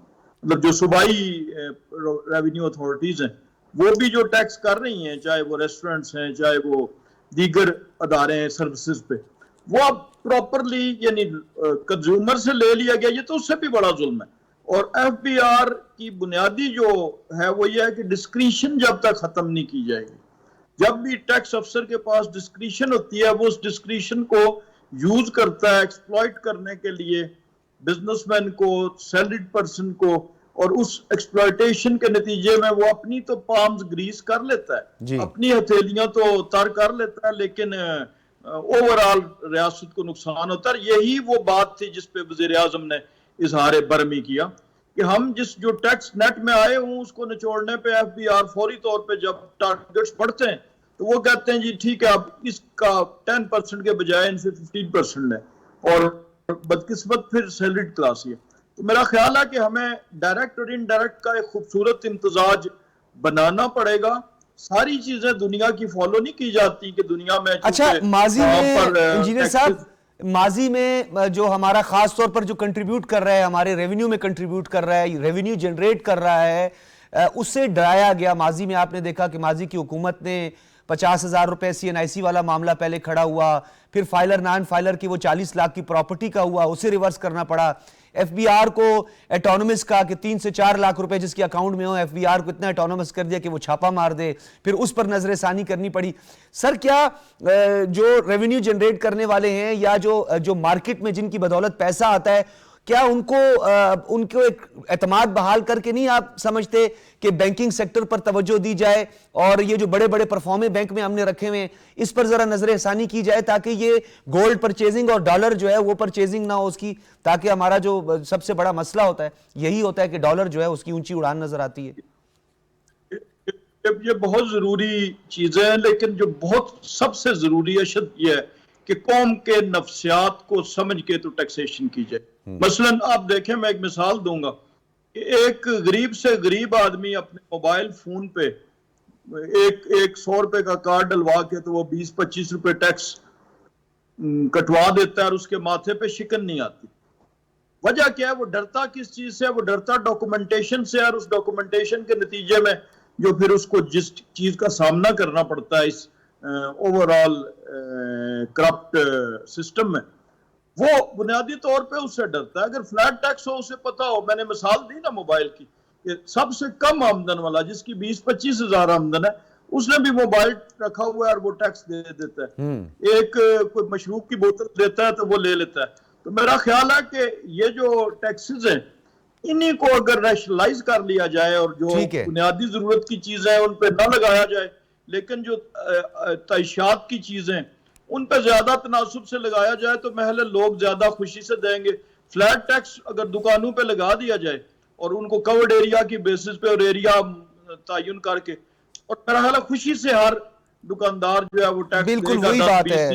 مطلب جو صوبائی ریونیو اتھارٹیز ہیں وہ بھی جو ٹیکس کر رہی ہیں, چاہے وہ ریسٹورنٹس ہیں چاہے وہ دیگر ادارے ہیں سروسز پہ, وہ اب پراپرلی یعنی کنزیومر سے لے لیا گیا. یہ تو اس سے بھی بڑا ظلم ہے. اور ایف بی آر کی بنیادی جو ہے وہ یہ ہے کہ ڈسکریشن جب تک ختم نہیں کی جائے گی, جب بھی ٹیکس افسر کے پاس ڈسکریشن ہوتی ہے وہ اس ڈسکریشن کو یوز کرتا ہے ایکسپلائٹ کرنے کے لیے بزنس مین کو, سیلریڈ پرسن کو, اور اس ایکسپلائٹیشن کے نتیجے میں وہ اپنی تو پامز گریس کر لیتا ہے, اپنی ہتھیلیاں تو تر کر لیتا ہے, لیکن اوورال ریاست کو نقصان ہوتا ہے. یہی وہ بات تھی جس پہ وزیر اعظم نے اظہار برہمی کیا کہ ہم جس جو ٹیکس نیٹ میں آئے ہوں اس کو نچوڑنے پہ ایف بی آر فوری طور پہ جب ٹارگٹس بڑھتے ہیں تو وہ کہتے ہیں جی ٹھیک ہے آپ اس کا 10% کے بجائے ان سے 15% لیں, اور بدقسمت پھر سیلریڈ کلاس. یہ تو میرا خیال ہے کہ ہمیں ڈائریکٹ اور انڈائریکٹ کا ایک خوبصورت امتزاج بنانا پڑے گا. ساری چیزیں دنیا کی فالو نہیں کی جاتی کہ دنیا میں. اچھا, ماضی میں انجینئر صاحب, ماضی میں جو ہمارا خاص طور پر جو کنٹریبیوٹ کر رہا ہے, ہمارے ریونیو میں کنٹریبیوٹ کر رہا ہے, ریونیو جنریٹ کر رہا ہے, اس سے ڈرایا گیا. ماضی میں آپ نے دیکھا کہ ماضی کی حکومت نے 50,000 روپے سی این آئی سی والا معاملہ پہلے کھڑا ہوا, پھر فائلر نان فائلر کی وہ 40 لاکھ کی پراپرٹی کا ہوا, اسے ریورس کرنا پڑا. ایف بی آر کو ایٹونومس کا کہ 3 سے 4 لاکھ روپے جس کے اکاؤنٹ میں ہو, ایف بی آر کو اتنا ایٹونومس کر دیا کہ وہ چھاپا مار دے, پھر اس پر نظر ثانی کرنی پڑی. سر کیا جو ریونیو جنریٹ کرنے والے ہیں یا جو مارکیٹ میں جن کی بدولت پیسہ آتا ہے, کیا ان کو ایک اعتماد بحال کر کے نہیں آپ سمجھتے کہ بینکنگ سیکٹر پر توجہ دی جائے اور یہ جو بڑے بڑے پرفارمے بینک میں ہم نے رکھے ہوئے ہیں اس پر ذرا نظر ثانی کی جائے تاکہ یہ گولڈ پرچیزنگ اور ڈالر جو ہے وہ پرچیزنگ نہ ہو اس کی, تاکہ ہمارا جو سب سے بڑا مسئلہ ہوتا ہے یہی ہوتا ہے کہ ڈالر جو ہے اس کی اونچی اڑان نظر آتی ہے. یہ بہت ضروری چیزیں ہیں, لیکن جو بہت سب سے ضروری ہے یہ ہے کہ قوم کے نفسیات کو سمجھ کے تو ٹیکسیشن کی جائے. مثلاً آپ دیکھیں, میں ایک مثال دوں گا کہ ایک غریب سے غریب آدمی اپنے موبائل فون پہ ایک 100 روپے کا کارڈ ڈلوا کے تو وہ 20-25 روپے ٹیکس کٹوا دیتا ہے اور اس کے ماتھے پہ شکن نہیں آتی. وجہ کیا ہے؟ وہ ڈرتا کس چیز سے؟ وہ ڈرتا ڈاکومنٹیشن سے, اور اس ڈاکومنٹیشن کے نتیجے میں جو پھر اس کو جس چیز کا سامنا کرنا پڑتا ہے اس اوورال کرپٹ سسٹم میں, وہ بنیادی طور پہ اس سے ڈرتا ہے. اگر فلیٹ ٹیکس ہو, اسے پتا ہو, میں نے مثال دی نا موبائل کی, کہ سب سے کم آمدن والا جس کی 20-25 ہزار آمدن ہے اس نے بھی موبائل رکھا ہوا ہے اور وہ ٹیکس دے دیتا ہے. ایک کوئی مشروب کی بوتل دیتا ہے تو وہ لے لیتا ہے. تو میرا خیال ہے کہ یہ جو ٹیکسز ہیں انہی کو اگر ریشنلائز کر لیا جائے اور جو بنیادی ضرورت کی چیزیں ان پہ نہ لگایا جائے, لیکن جو تعیشات کی چیزیں ان پہ زیادہ تناسب سے لگایا جائے تو محل لوگ زیادہ خوشی سے دیں گے. فلیٹ ٹیکس اگر دکانوں پہ لگا دیا جائے اور ان کو کورڈ ایریا کی بیسس پہ اور ایریا تعین کر کے, اور میرا خیال ہے خوشی سے ہر دکاندار جو ہے وہ ٹیکس بالکل وہی بات ہے,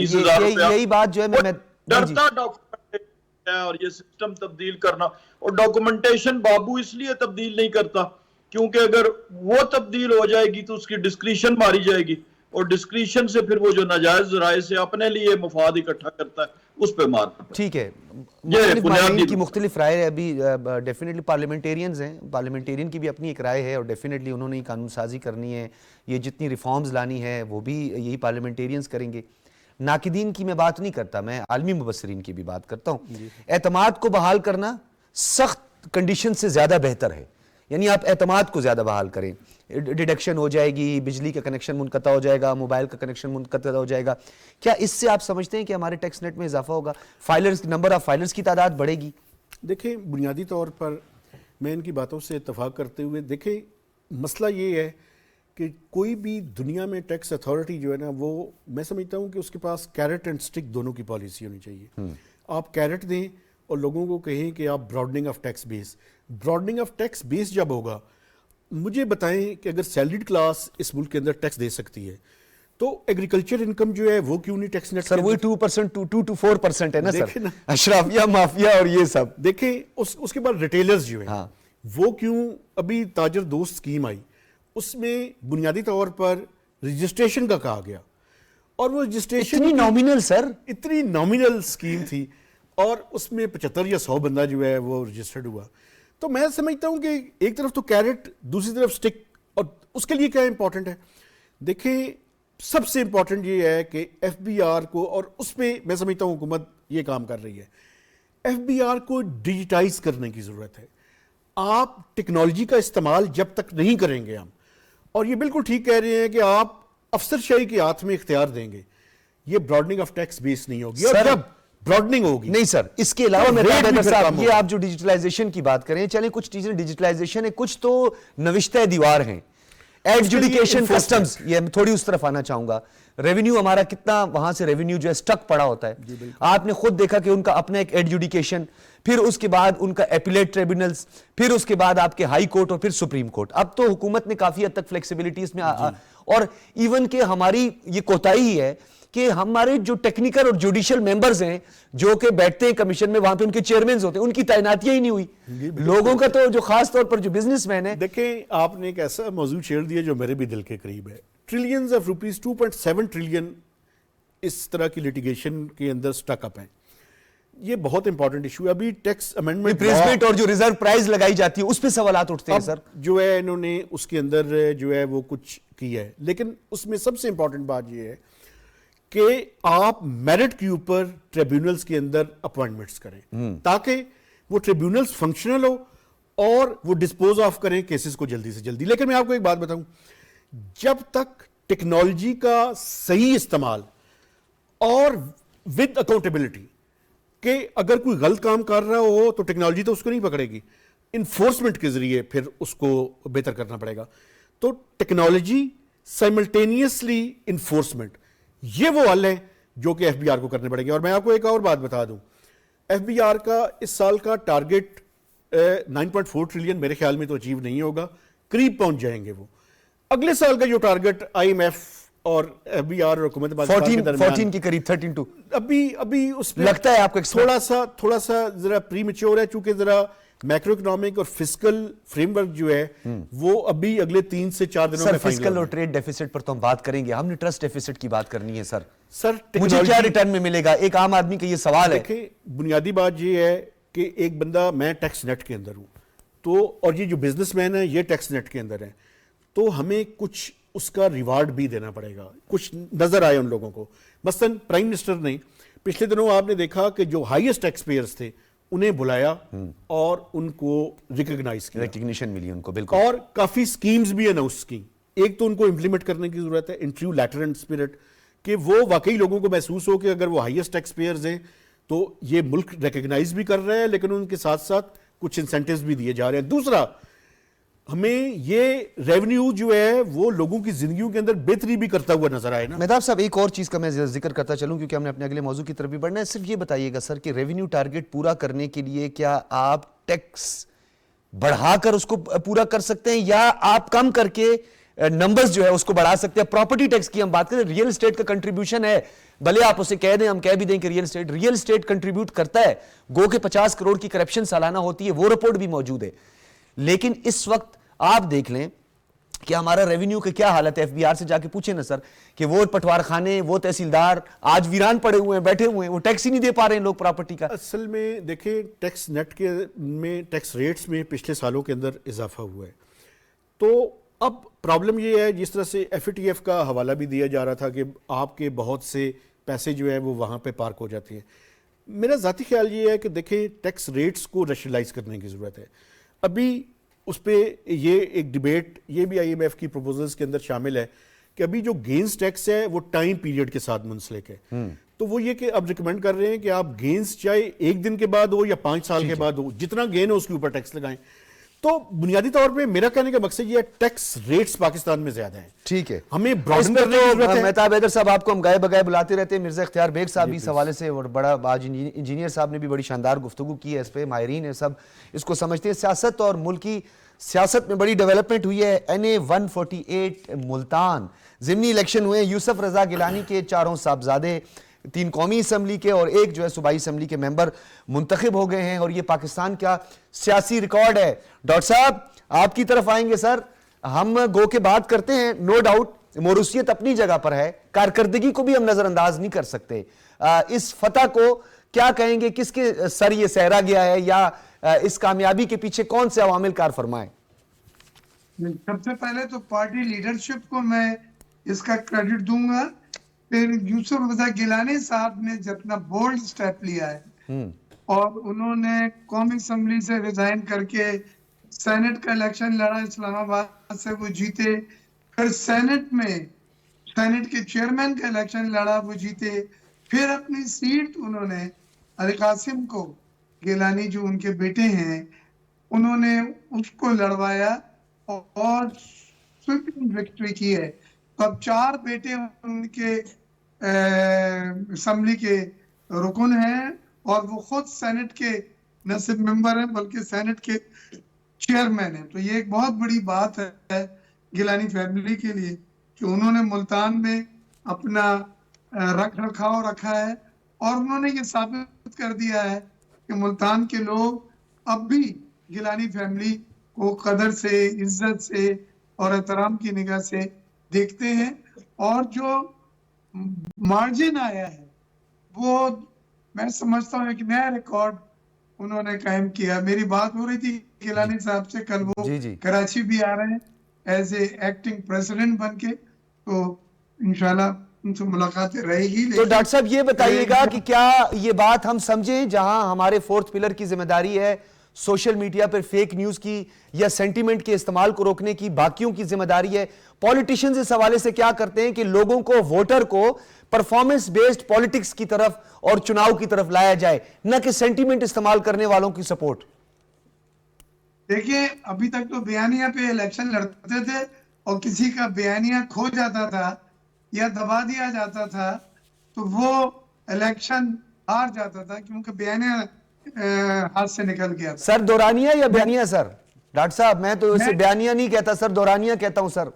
یہی بات جو ہے میں ڈرتا ڈاکومنٹ ہے. اور یہ سسٹم تبدیل کرنا, اور ڈاکومنٹیشن بابو اس لیے تبدیل نہیں کرتا کیونکہ اگر وہ تبدیل ہو جائے گی تو اس کی ڈسکریشن ماری جائے گی, اور ڈسکریشن سے پھر وہ جو ناجائز ذرائع سے اپنے لیے مفاد اکٹھا کرتا ہے اس پہ مار پڑتا ہے. ٹھیک ہے, مختلف ماہرین کی مختلف رائے ہے. ابھی ڈیفینیٹلی پارلیمنٹیرینز ہیں, پارلیمنٹیرین کی بھی اپنی ایک رائے ہے اور ڈیفینیٹلی انہوں نے ہی قانون سازی کرنی ہے. یہ جتنی ریفارمز لانی ہے وہ بھی یہی پارلیمنٹیرینز کریں گے. ناقدین کی میں بات نہیں کرتا, میں عالمی مبصرین کی بھی بات کرتا ہوں. اعتماد کو بحال کرنا سخت کنڈیشن سے زیادہ بہتر ہے. یعنی آپ اعتماد کو زیادہ بحال کریں, ڈیڈکشن ہو جائے گی, بجلی کا کنیکشن منقطع ہو جائے گا, موبائل کا کنیکشن منقطع ہو جائے گا. کیا اس سے آپ سمجھتے ہیں کہ ہمارے ٹیکس نیٹ میں اضافہ ہوگا, فائلرز, نمبر آف فائلرز کی تعداد بڑھے گی؟ دیکھیں بنیادی طور پر میں ان کی باتوں سے اتفاق کرتے ہوئے, دیکھیں مسئلہ یہ ہے کہ کوئی بھی دنیا میں ٹیکس اتھارٹی جو ہے نا, وہ میں سمجھتا ہوں کہ اس کے پاس کیرٹ اینڈ سٹک دونوں کی پالیسی ہونی چاہیے. آپ کیرٹ دیں اور لوگوں کو کہیں کہ آپ broadening of tax base, broadening of tax base جب ہوگا, مجھے بتائیں کہ اگر سیلریڈ کلاس اس ملک کے اندر ٹیکس دے سکتی ہے تو ایگریکلچر انکم جو ہے وہ کیوں نہیں ٹیکس نیٹ؟ سر وہی 2% 2 to 4% ہے نا سر, اشرافیہ مافیا اور یہ سب. دیکھیں اس کے بعد ریٹیلرز جو ہیں وہ کیوں, ابھی تاجر دوست اسکیم آئی, اس میں بنیادی طور پر رجسٹریشن کا کہا گیا, اور وہ رجسٹریشن اتنی نامینل سر, اتنی نامینل اسکیم تھی, اور اس میں 75 یا 100 بندہ جو ہے وہ رجسٹرڈ ہوا. تو میں سمجھتا ہوں کہ ایک طرف تو کیرٹ, دوسری طرف سٹک, اور اس کے لیے کیا امپورٹنٹ ہے؟ دیکھیں سب سے امپورٹنٹ یہ ہے کہ ایف بی آر کو, اور اس پہ میں سمجھتا ہوں حکومت یہ کام کر رہی ہے, ایف بی آر کو ڈیجیٹائز کرنے کی ضرورت ہے. آپ ٹیکنالوجی کا استعمال جب تک نہیں کریں گے ہم, اور یہ بالکل ٹھیک کہہ رہے ہیں کہ آپ افسر شاہی کے ہاتھ میں اختیار دیں گے, یہ براڈننگ آف ٹیکس بیس نہیں ہوگی. اور جب براڈننگ ہوگی, نہیں سر, اس کے علاوہ میں صاحب یہ آپ جو ڈیجیٹلائزیشن کی بات کریں, چلیں کچھ چیزیں ڈیجیٹلائزیشن ہے, کچھ تو نوشتہ دیوار ہیں. ایڈجوڈیکیشن کسٹمز, یہ تھوڑی اس طرف آنا چاہوں گا. ریونیو ہمارا کتنا وہاں سے ریونیو جو ہے سٹک پڑا ہوتا ہے. آپ نے خود دیکھا کہ ان کا اپنا ایک ایڈجوڈیکیشن, پھر اس کے بعد ان کا اپیلیٹ ٹریبونلز, پھر اس کے بعد آپ کے ہائی کورٹ, اور پھر سپریم کورٹ. اب تو حکومت نے کافی حد تک فلیکسیبلٹیز میں, اور ایون کہ ہماری یہ کوتاہی ہے کہ ہمارے جو ٹیکنیکل اور جوڈیشل ممبرز ہیں جو کہ بیٹھتے ہیں کمیشن میں, وہاں پہ ان کے چیئرمینز ہوتے ہیں, ان کی تعیناتیاں ہی نہیں ہوئی. لوگوں کا تو جو خاص طور پر جو بزنس مین ہے. دیکھیں آپ نے ایک ایسا موضوع چھیڑ دیا جو میرے بھی دل کے قریب ہے. ٹریلینز آف روپیز, 2.7 ٹریلین اس طرح کی لیٹیگیشن کے اندر سٹک اپ ہیں. یہ بہت امپورٹنٹ ایشو ہے. ابھی ٹیکس امینڈمنٹ اور جو ریزرو پرائز لگائی جاتی ہے اس پہ سوالات اٹھتے ہیں سر. جو ہے انہوں نے اس کے اندر جو ہے وہ کچھ کیا ہے, لیکن اس میں سب سے امپورٹنٹ بات یہ ہے کہ آپ میرٹ کے اوپر ٹریبیونلز کے اندر اپوائنٹمنٹس کریں, تاکہ وہ ٹریبیونلز فنکشنل ہو اور وہ ڈسپوز آف کریں کیسز کو جلدی سے جلدی. لیکن میں آپ کو ایک بات بتاؤں, جب تک ٹیکنالوجی کا صحیح استعمال اور ود اکاؤنٹیبلٹی, کہ اگر کوئی غلط کام کر رہا ہو تو ٹیکنالوجی تو اس کو نہیں پکڑے گی, انفورسمنٹ کے ذریعے پھر اس کو بہتر کرنا پڑے گا. تو ٹیکنالوجی سائملٹینیسلی انفورسمنٹ, یہ وہ حل ہے جو کہ ایف بی آر کو کرنے پڑیں گے. اور میں آپ کو ایک اور بات بتا دوں, ایف بی آر کا اس سال کا ٹارگٹ 9.4 ٹریلین میرے خیال میں تو اچیو نہیں ہوگا, قریب پہنچ جائیں گے وہ. اگلے سال کا جو ٹارگٹ آئی ایم ایف اور ایف بی آر اور حکومت 14 کے قریب 32, ابھی اس میں لگتا ہے آپ کو تھوڑا سا ذرا پری میچور ہے, چونکہ ذرا میکرو اکنامک اور فسکل فریم ورک جو ہے وہ ابھی اگلے 3 سے 4 دنوں میں فسکل اور ٹریڈ ڈیفیسٹ پر تو ہم بات کریں گے. ہم نے ٹرسٹ ڈیفیسٹ کی بات کرنی ہے سر. مجھے کیا ریٹرن میں ملے گا, ایک عام آدمی کا یہ سوال ہے. دیکھیں بنیادی بات یہ ہے کہ ایک بندہ, میں ٹیکس نیٹ کے اندر ہوں تو, اور یہ جو بزنس مین ہے یہ ٹیکس نیٹ کے اندر ہے, تو ہمیں کچھ اس کا ریوارڈ بھی دینا پڑے گا, کچھ نظر آئے ان لوگوں کو. مثلا پرائم منسٹر نے پچھلے دنوں آپ نے دیکھا کہ جو ہائیسٹ ٹیکس پیئرز تھے انہیں بلایا اور ان کو ریکگنائز کیا, ریکگنیشن ملی ان کو. بالکل. اور کافی سکیمز بھی اناؤنس کی. ایک تو ان کو امپلیمنٹ کرنے کی ضرورت ہے, انٹریو لیٹرنٹ اسپرٹ, کہ وہ واقعی لوگوں کو محسوس ہو کہ اگر وہ ہائیسٹ ٹیکس پیئرز ہیں تو یہ ملک ریکگنائز بھی کر رہے ہیں, لیکن ان کے ساتھ ساتھ کچھ انسینٹیوز بھی دیے جا رہے ہیں. دوسرا, ہمیں یہ ریونیو جو ہے وہ لوگوں کی زندگیوں کے اندر بہتری بھی کرتا ہوا نظر آئے نا. مہتاب صاحب ایک اور چیز کا میں ذکر کرتا چلوں کیونکہ ہم نے اپنے اگلے موضوع کی طرف بھی بڑھنا ہے. صرف یہ بتائیے گا سر کہ ریونیو ٹارگٹ پورا کرنے کے لیے کیا آپ ٹیکس بڑھا کر اس کو پورا کر سکتے ہیں یا آپ کم کر کے نمبرز جو ہے اس کو بڑھا سکتے ہیں؟ پراپرٹی ٹیکس کی ہم بات کریں, ریئل اسٹیٹ کا کنٹریبیوشن ہے, بھلے آپ اسے کہہ دیں, ہم کہہ بھی دیں کہ ریئل اسٹیٹ کنٹریبیوٹ کرتا ہے, گو کہ 50 کروڑ کی کرپشن سالانہ ہوتی ہے, وہ رپورٹ بھی موجود ہے. لیکن اس وقت آپ دیکھ لیں کہ ہمارا ریونیو کا کیا حالت ہے. ایف بی آر سے جا کے پوچھیں نا سر کہ وہ پٹوار خانے, وہ تحصیلدار آج ویران پڑے ہوئے ہیں, بیٹھے ہوئے ہیں, وہ ٹیکس ہی نہیں دے پا رہے ہیں لوگ پراپرٹی کا. اصل میں دیکھیں ٹیکس نیٹ کے میں ٹیکس ریٹس میں پچھلے سالوں کے اندر اضافہ ہوا ہے. تو اب پرابلم یہ ہے, جس طرح سے ایف ٹی ایف کا حوالہ بھی دیا جا رہا تھا کہ آپ کے بہت سے پیسے جو ہے وہ وہاں پہ پارک ہو جاتے ہیں. میرا ذاتی خیال یہ ہے کہ دیکھیں ٹیکس ریٹس کو ریشنلائز کرنے کی ضرورت ہے. ابھی اس پہ یہ ایک ڈیبیٹ یہ بھی آئی ایم ایف کی پروپوزلز کے اندر شامل ہے کہ ابھی جو گینز ٹیکس ہے وہ ٹائم پیریڈ کے ساتھ منسلک ہے. تو وہ یہ کہ اب ریکمینڈ کر رہے ہیں کہ آپ گینز چاہے 1 دن کے بعد ہو یا 5 سال کے بعد ہو, جتنا گین ہو اس کے اوپر ٹیکس لگائیں. تو بنیادی طور پہ میرا کہنے کا مقصد یہ ہے ٹیکس ریٹس پاکستان میں زیادہ ہیں. ٹھیک ہے, ہمیں براڈن کرنے کی ضرورت ہے. مہتاب حیدر صاحب آپ کو ہم گائے بگائے بلاتے رہتے ہیں. مرزا اختیار بیگ صاحب بھی اس حوالے سے, اور بڑا آج انجینئر صاحب نے بھی بڑی شاندار گفتگو کی ہے اس پہ, ماہرین ہے سب اس کو سمجھتے ہیں. سیاست اور ملکی سیاست میں بڑی ڈیولپمنٹ ہوئی ہے. NA 148 ملتان ضمنی الیکشن ہوئے. یوسف رضا گیلانی کے 4 صاحبزادے 3 قومی اسمبلی کے اور 1 جو ہے صوبائی اسمبلی کے ممبر منتخب ہو گئے ہیں, اور یہ پاکستان کا سیاسی ریکارڈ ہے. ڈاکٹر صاحب آپ کی طرف آئیں گے سر. ہم گو کے بات کرتے ہیں, نو ڈاؤٹ موروثیت اپنی جگہ پر ہے, کارکردگی کو بھی ہم نظر انداز نہیں کر سکتے. اس فتح کو کیا کہیں گے, کس کے سر یہ سہرا گیا ہے, یا اس کامیابی کے پیچھے کون سے عوامل کار فرمائیں؟ سب سے پہلے تو پارٹی لیڈرشپ کو میں اس کا کریڈٹ دوں گا. پھر یوسف رضا گیلانی صاحب نے جتنا بولڈ سٹیپ لیا ہے اور انہوں نے قومی اسمبلی سے ریزائن کر کے سینٹ کا الیکشن لڑا, اسلام آباد سے وہ جیتے. پھر سینٹ کے چیئرمین کا الیکشن لڑا, وہ جیتے. پھر اپنی سیٹ انہوں نے علی قاسم کو, گیلانی جو ان کے بیٹے ہیں, انہوں نے اس کو لڑوایا اور سویپنگ وکٹری کی ہے. تو اب 4 بیٹے ان کے اسمبلی کے رکن ہیں, اور وہ خود سینٹ کے نہ صرف ممبر ہیں بلکہ سینٹ کے چیئرمین ہیں. تو یہ ایک بہت بڑی بات ہے گیلانی فیملی کے لیے کہ انہوں نے ملتان میں اپنا رکھ رکھاؤ رکھا ہے, اور انہوں نے یہ ثابت کر دیا ہے کہ ملتان کے لوگ اب بھی گیلانی فیملی کو قدر سے, عزت سے اور احترام کی نگاہ سے دیکھتے ہیں. اور جو مارجن آیا ہے وہ میں سمجھتا ہوں ایک نیا ریکارڈ انہوں نے قائم کیا. میری بات ہو رہی تھی گیلانی صاحب سے, کل وہ کراچی بھی آ رہے ہیں ایز اے ایکٹنگ پریزیڈنٹ بن کے, تو انشاءاللہ ان سے ملاقاتیں رہے گی. تو ڈاکٹر صاحب یہ بتائیے گا کہ کیا یہ بات ہم سمجھیں جہاں ہمارے 4th پلر کی ذمہ داری ہے سوشل میڈیا پر فیک نیوز کی یا سینٹیمنٹ کے استعمال کو روکنے کی, باقیوں کی ذمہ داری ہے, پولیٹیشنز اس حوالے سے کیا کرتے ہیں کہ لوگوں کو, ووٹر کو پرفارمنس بیسڈ پولیٹکس کی طرف اور چناؤ کی طرف لایا جائے, نہ کہ سینٹیمنٹ استعمال کرنے والوں کی سپورٹ؟ دیکھیں ابھی تک تو بیانیہ پہ الیکشن لڑتے تھے اور کسی کا بیانیہ کھو جاتا تھا یا دبا دیا جاتا تھا تو وہ الیکشن ہار جاتا تھا کیونکہ بیانیہ ہاتھ سے نکل گیا تھا. سر دورانیہ یا بیانیہ سر؟ ڈاکٹر صاحب میں تو اسے بیانیہ نہیں کہتا سر, دورانیہ کہتا ہوں سر.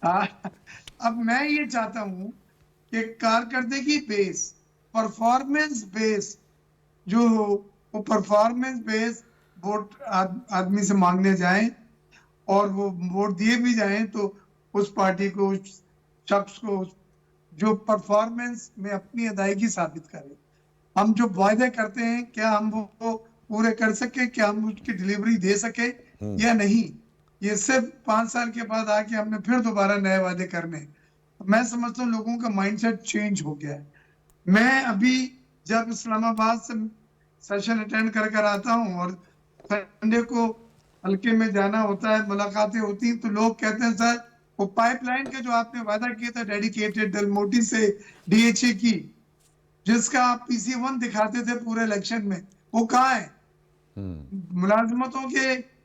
اب میں یہ چاہتا ہوں کہ کارکردگی بیس, پرفارمنس بیس جو ہو, وہ پرفارمنس بیس ووٹ آدمی سے مانگنے جائیں اور وہ ووٹ دیے بھی جائیں تو اس پارٹی کو, اس شخص کو جو پرفارمنس میں اپنی ادائیگی ثابت کرے. ہم جو وعدے کرتے ہیں کیا ہم وہ پورے کر سکے, کیا ہم اس کی ڈیلیوری دے سکے یا نہیں. یہ صرف 5 سال کے بعد آ کے ہم نے پھر دوبارہ نئے وعدے کرنے. میں سمجھتا ہوں لوگوں کا مائنڈ سیٹ چینج ہو گیا ہے. میں ابھی جب اسلام آباد سے سیشن اٹینڈ کر آتا ہوں اور سنڈے کو حلقے میں جانا ہوتا ہے, ملاقاتیں ہوتی ہیں, تو لوگ کہتے ہیں سر وہ پائپ لائن کے جو آپ نے وعدہ کیا تھا ڈیڈیکیٹڈ ڈلموٹی سے DHA کی, جس کا آپ PC1 دکھاتے تھے پورے الیکشن میں, وہ کہاں ہے؟ ملازمتوں کے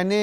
NA